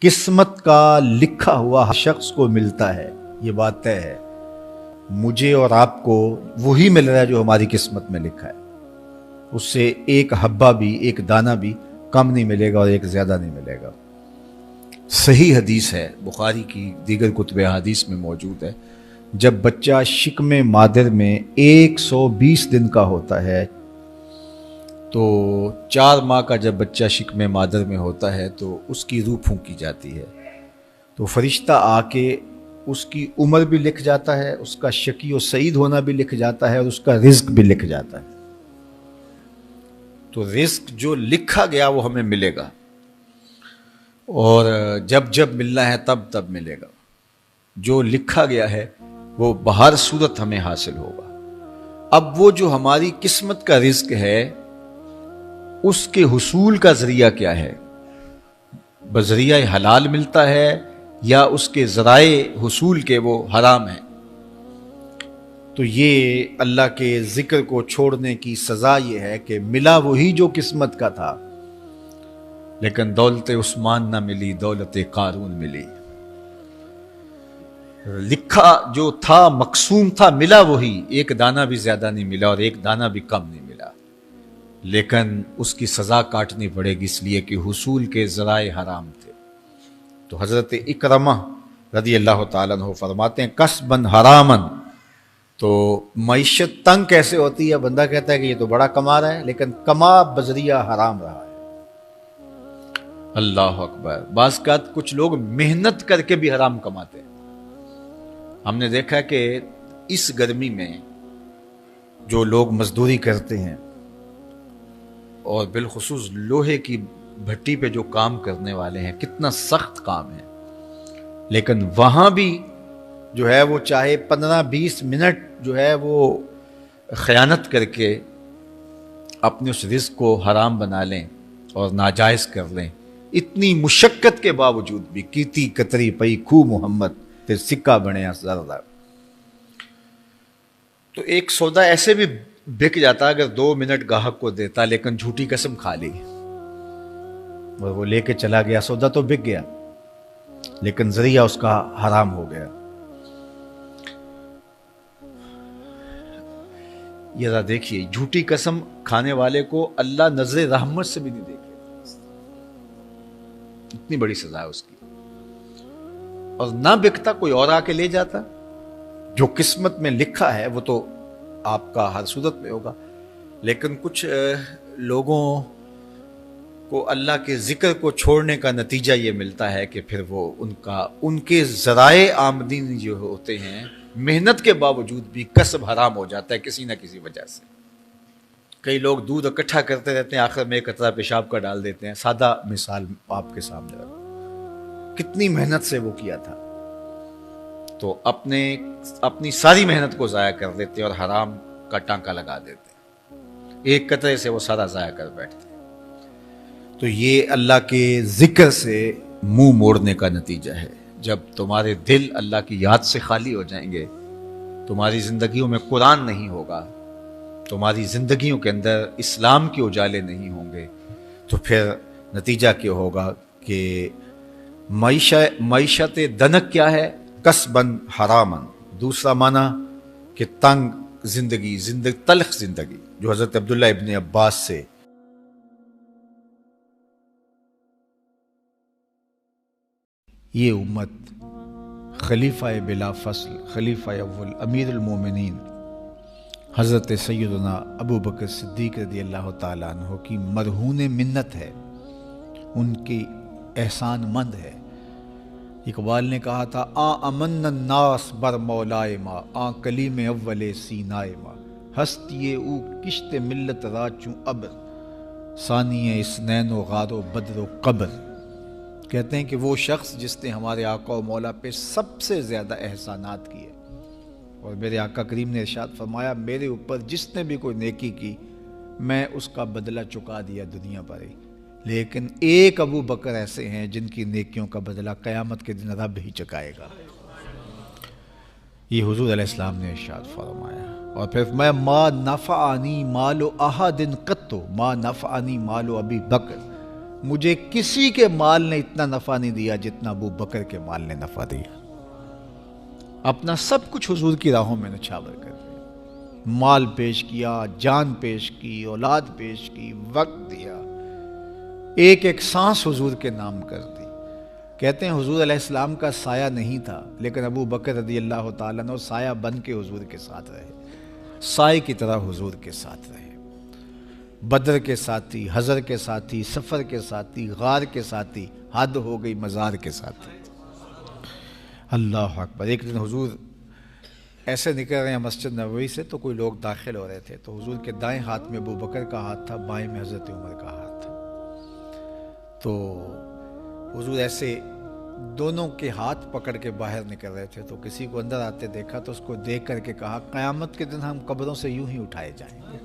قسمت کا لکھا ہوا ہر شخص کو ملتا ہے، یہ بات طے ہے۔ مجھے اور آپ کو وہی مل رہا ہے جو ہماری قسمت میں لکھا ہے، اس سے ایک حبہ بھی، ایک دانہ بھی کم نہیں ملے گا اور ایک زیادہ نہیں ملے گا۔ صحیح حدیث ہے، بخاری کی دیگر کتب حدیث میں موجود ہے، جب بچہ شکم مادر میں 120 دن کا ہوتا ہے تو 4 ماہ کا جب بچہ شکم مادر میں ہوتا ہے تو اس کی روح پھونکی جاتی ہے، تو فرشتہ آ کے اس کی عمر بھی لکھ جاتا ہے، اس کا شقی و سعید ہونا بھی لکھ جاتا ہے اور اس کا رزق بھی لکھ جاتا ہے۔ تو رزق جو لکھا گیا وہ ہمیں ملے گا، اور جب جب ملنا ہے تب تب ملے گا۔ جو لکھا گیا ہے وہ بہر صورت ہمیں حاصل ہوگا۔ اب وہ جو ہماری قسمت کا رزق ہے اس کے حصول کا ذریعہ کیا ہے؟ بذریعہ حلال ملتا ہے یا اس کے ذرائع حصول کے وہ حرام ہیں؟ تو یہ اللہ کے ذکر کو چھوڑنے کی سزا یہ ہے کہ ملا وہی جو قسمت کا تھا، لیکن دولت عثمان نہ ملی، دولت قارون ملی۔ لکھا جو تھا، مقسوم تھا، ملا وہی، ایک دانہ بھی زیادہ نہیں ملا اور ایک دانہ بھی کم نہیں ملا، لیکن اس کی سزا کاٹنی پڑے گی، اس لیے کہ حصول کے ذرائع حرام تھے۔ تو حضرت اکرمہ رضی اللہ تعالیٰ عنہ فرماتے ہیں کسبن حرامن، تو معیشت تنگ کیسے ہوتی ہے؟ بندہ کہتا ہے کہ یہ تو بڑا کما رہا ہے لیکن کما بذریعہ حرام رہا ہے۔ اللہ اکبر۔ بعض اوقات کچھ لوگ محنت کر کے بھی حرام کماتے ہیں۔ ہم نے دیکھا کہ اس گرمی میں جو لوگ مزدوری کرتے ہیں اور بالخصوص لوہے کی بھٹی پہ جو کام کرنے والے ہیں، کتنا سخت کام ہے، لیکن وہاں بھی جو ہے وہ چاہے 15-20 منٹ جو ہے وہ خیانت کر کے اپنے اس رزق کو حرام بنا لیں اور ناجائز کر لیں، اتنی مشقت کے باوجود بھی کیتی کتری پئی کھو محمد تے سکہ بنیا زردہ۔ تو ایک سودا ایسے بھی بک جاتا اگر 2 منٹ گاہک کو دیتا، لیکن جھوٹی قسم کھا لی اور وہ لے کے چلا گیا، سودا تو بک گیا لیکن ذریعہ اس کا حرام ہو گیا۔ یہ ذرا دیکھیے، جھوٹی قسم کھانے والے کو اللہ نظر رحمت سے بھی نہیں دیکھے، اتنی بڑی سزا ہے اس کی، اور نہ بکتا کوئی اور آ کے لے جاتا۔ جو قسمت میں لکھا ہے وہ تو آپ کا ہر صورت میں ہوگا، لیکن کچھ لوگوں کو اللہ کے ذکر کو چھوڑنے کا نتیجہ یہ ملتا ہے کہ پھر وہ ان کے ذرائع آمدنی جو ہوتے ہیں، محنت کے باوجود بھی کسب حرام ہو جاتا ہے کسی نہ کسی وجہ سے۔ کئی لوگ دودھ اکٹھا کرتے رہتے ہیں، آخر میں ایک قطرہ پیشاب کا ڈال دیتے ہیں۔ سادہ مثال آپ کے سامنے رکھوں، کتنی محنت سے وہ کیا تھا، تو اپنی ساری محنت کو ضائع کر دیتے اور حرام کا ٹانکا لگا دیتے، ایک قطرے سے وہ سارا ضائع کر بیٹھتے۔ تو یہ اللہ کے ذکر سے منہ موڑنے کا نتیجہ ہے۔ جب تمہارے دل اللہ کی یاد سے خالی ہو جائیں گے، تمہاری زندگیوں میں قرآن نہیں ہوگا، تمہاری زندگیوں کے اندر اسلام کے اجالے نہیں ہوں گے، تو پھر نتیجہ کیا ہوگا کہ معیشت دنک کیا ہے؟ کسبن حرامن۔ دوسرا معنی کہ تنگ زندگی، تلخ زندگی، جو حضرت عبداللہ ابن عباس سے یہ امت خلیفہ بلا فصل، خلیفہ اول، امیر المومنین حضرت سیدنا ابو بکر صدیق رضی اللہ تعالیٰ عنہ کی مرہون منت ہے، ان کی احسان مند ہے۔ اقبال نے کہا تھا امن الناس بر مولائے ما، کلیم اول سینائے ما، ہستی او کشت ملت را چوں ابر، ثانی اسنین و غار و بدر و قبر۔ کہتے ہیں کہ وہ شخص جس نے ہمارے آقا و مولا پہ سب سے زیادہ احسانات کیے، اور میرے آقا کریم نے ارشاد فرمایا میرے اوپر جس نے بھی کوئی نیکی کی میں اس کا بدلہ چکا دیا دنیا پر ہی، لیکن ایک ابو بکر ایسے ہیں جن کی نیکیوں کا بدلہ قیامت کے دن رب ہی چکائے گا۔ یہ حضور علیہ السلام نے ارشاد فرمایا، اور پھر فرمایا ما نفعنی مال احد قط، ما نفعنی مال ابی بکر، مجھے کسی کے مال نے اتنا نفع نہیں دیا جتنا ابو بکر کے مال نے نفع دیا. اپنا سب کچھ حضور کی راہوں میں نچھاور کر دیا. مال پیش کیا، جان پیش کی، اولاد پیش کی، وقت دیا، ایک ایک سانس حضور کے نام کر دی. کہتے ہیں حضور علیہ السلام کا سایہ نہیں تھا، لیکن ابو بکر رضی اللہ تعالیٰ عنہ سایہ بن کے حضور کے ساتھ رہے، سائے کی طرح حضور کے ساتھ رہے. بدر کے ساتھی، حضر کے ساتھی، سفر کے ساتھی، غار کے ساتھی، حد ہو گئی مزار کے ساتھی. اللہ اکبر. ایک دن حضور ایسے نکل رہے ہیں مسجد نبوی سے تو کوئی لوگ داخل ہو رہے تھے، تو حضور کے دائیں ہاتھ میں ابو بکر کا ہاتھ تھا، بائیں میں حضرت عمر کا ہاتھ تھا. تو حضور ایسے دونوں کے ہاتھ پکڑ کے باہر نکل رہے تھے، تو کسی کو اندر آتے دیکھا تو اس کو دیکھ کر کے کہا قیامت کے دن ہم قبروں سے یوں ہی اٹھائے جائیں گے،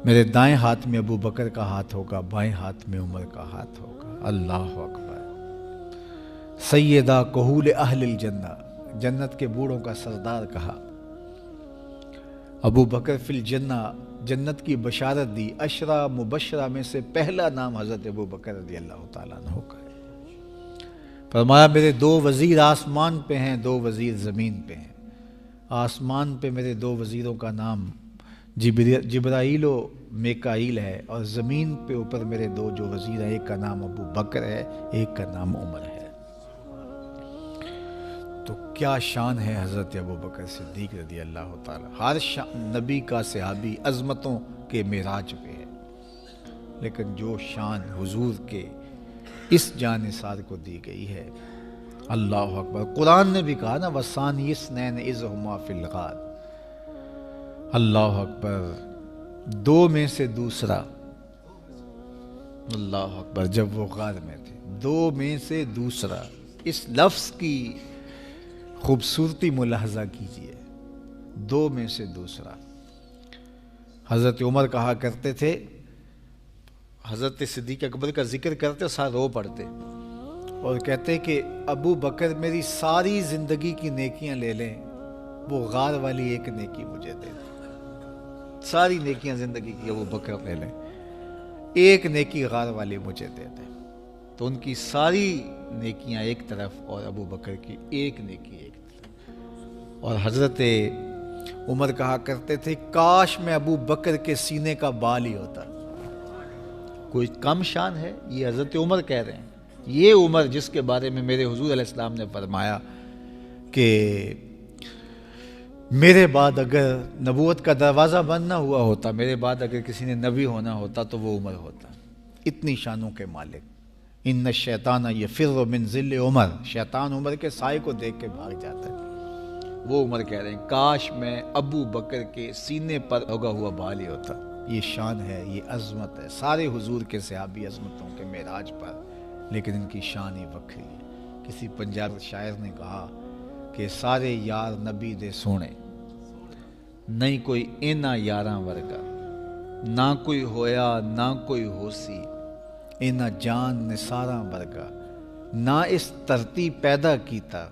میرے دائیں ہاتھ میں ابو بکر کا ہاتھ ہوگا، بائیں ہاتھ میں عمر کا ہاتھ ہوگا. اللہ اکبر. سیدہ کہول اہل الجنہ، جنت کے بوڑھوں کا سردار کہا. ابو بکر فی الجنہ، جنت کی بشارت دی. عشرہ مبشرہ میں سے پہلا نام حضرت ابو بکر رضی اللہ تعالیٰ عنہ کا ہے. فرمایا میرے 2 وزیر آسمان پہ ہیں، 2 وزیر زمین پہ ہیں. آسمان پہ میرے 2 وزیروں کا نام جبرائیل و میکائیل ہے، اور زمین پہ اوپر میرے 2 جو وزیر ہیں، ایک کا نام ابو بکر ہے، ایک کا نام عمر ہے. تو کیا شان ہے حضرت ابو بکر صدیق رضی اللہ تعالیٰ. ہر نبی کا صحابی عظمتوں کے معراج پہ ہے، لیکن جو شان حضور کے اس جان نثار کو دی گئی ہے، اللہ اکبر. قرآن نے بھی کہا نا وَثَانِيَ اثْنَيْنِ إِذْ هُمَا فِي الْغَارِ. اللہ اکبر. 2 میں سے دوسرا، اللہ اکبر. جب وہ غار میں تھے، 2 میں سے دوسرا. اس لفظ کی خوبصورتی ملاحظہ کیجئے، 2 میں سے دوسرا. حضرت عمر کہا کرتے تھے، حضرت صدیق اکبر کا ذکر کرتے ساتھ رو پڑتے اور کہتے کہ ابو بکر میری ساری زندگی کی نیکیاں لے لیں، وہ غار والی ایک نیکی مجھے دے دیں. ساری نیکیاں زندگی کی ابو بکر لے لیں، ایک نیکی غار والی مجھے دے دیں. تو ان کی ساری نیکیاں ایک طرف اور ابو بکر کی ایک نیکی ایک طرف. اور حضرت عمر کہا کرتے تھے کاش میں ابو بکر کے سینے کا بال ہی ہوتا. کوئی کم شان ہے؟ یہ حضرت عمر کہہ رہے ہیں. یہ عمر جس کے بارے میں میرے حضور علیہ السلام نے فرمایا کہ میرے بعد اگر نبوت کا دروازہ بند نہ ہوا ہوتا، میرے بعد اگر کسی نے نبی ہونا ہوتا تو وہ عمر ہوتا. اتنی شانوں کے مالک. ان الشیطان یفر من ظل عمر، شیطان عمر کے سائے کو دیکھ کے بھاگ جاتا ہے. وہ عمر کہہ رہے ہیں کاش میں ابو بکر کے سینے پر ہوگا ہوا بال ہی ہوتا. یہ شان ہے، یہ عظمت ہے. سارے حضور کے صحابی عظمتوں کے معراج پر، لیکن ان کی شان ہی وکری ہے. کسی پنجاب شاعر نے کہا کہ سارے یار نبی دے سونے، نہیں کوئی اینا یاراں ورگا، نہ کوئی ہویا نہ کوئی ہوسی، اینا جان نثاراں ورگا، نہ اس دھرتی پیدا کیتا،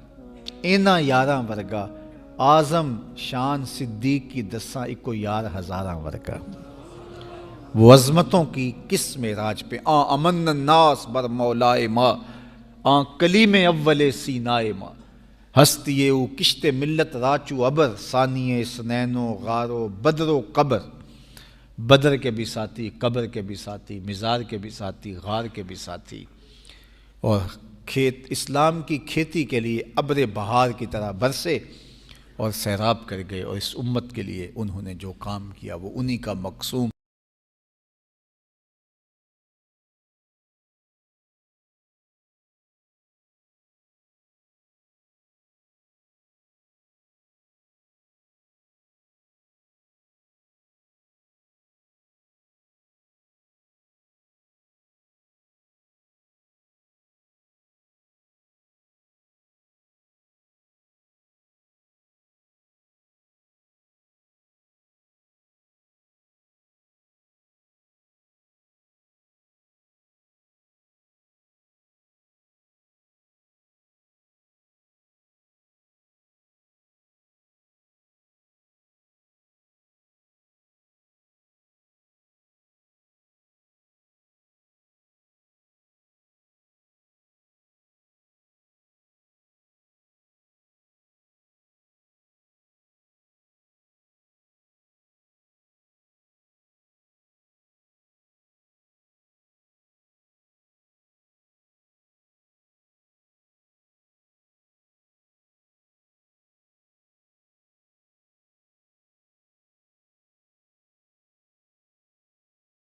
اینا یاراں ورگا، اعظم شان صدیق کی دساں اکو یار ہزاراں ورگا. وہ عظمتوں کی کس معراج پہ امن الناس بر مولائے ماں، کلیم اول سینائے ماں، ہستی او کشت ملت راچو ابر، ثانی سنین و غار و بدر و قبر. بدر کے بھی ساتھی، قبر کے بھی ساتھی، مزار کے بھی ساتھی، غار کے بھی ساتھی. اور اسلام کی کھیتی کے لیے ابر بہار کی طرح برسے اور سیراب کر گئے. اور اس امت کے لیے انہوں نے جو کام کیا وہ انہی کا مقصوم